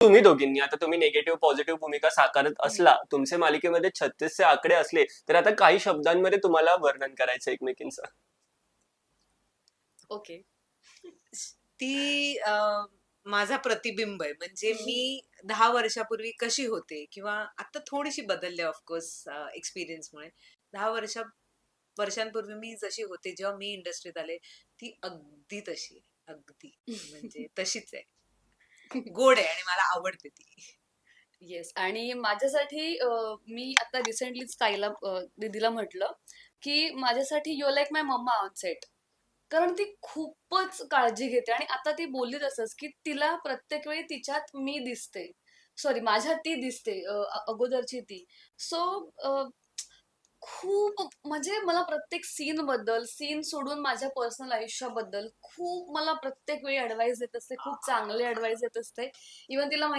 तुम्ही दोघींनी आता तुम्ही निगेटिव्ह पॉझिटिव्ह भूमिका साकारत असला, तुमचे मालिकेमध्ये 36चे आकडे असले, तर आता काही शब्दांमध्ये तुम्हाला वर्णन करायचं एकमेकींचं. ओके. ती माझा प्रतिबिंब आहे. म्हणजे मी 10 वर्षापूर्वी कशी होते किंवा आता थोडीशी बदलले ऑफकोर्स एक्सपिरियन्समुळे. 10 वर्षांपूर्वी मी जशी होते जेव्हा मी इंडस्ट्रीत आले, ती अगदी तशी आहे. अगदी. म्हणजे तशीच आहे. गोड आहे आणि मला आवडते ती. येस. आणि माझ्यासाठी मी आता रिसेंटलीच ताईला दीदीला म्हटलं की माझ्यासाठी you like my mamma on set. कारण ती खूपच काळजी घेते आणि आता ती बोलली तसंच की तिला प्रत्येक वेळी तिच्यात मी दिसते, सॉरी माझ्यात ती दिसते, अगोदरची ती. सो खूप म्हणजे मला प्रत्येक सीन सोडून माझ्या पर्सनल आयुष्याबद्दल खूप मला प्रत्येक वेळी ऍडवाइस देत असते, खूप चांगले ऍडवाइस देत असते. इव्हन तिला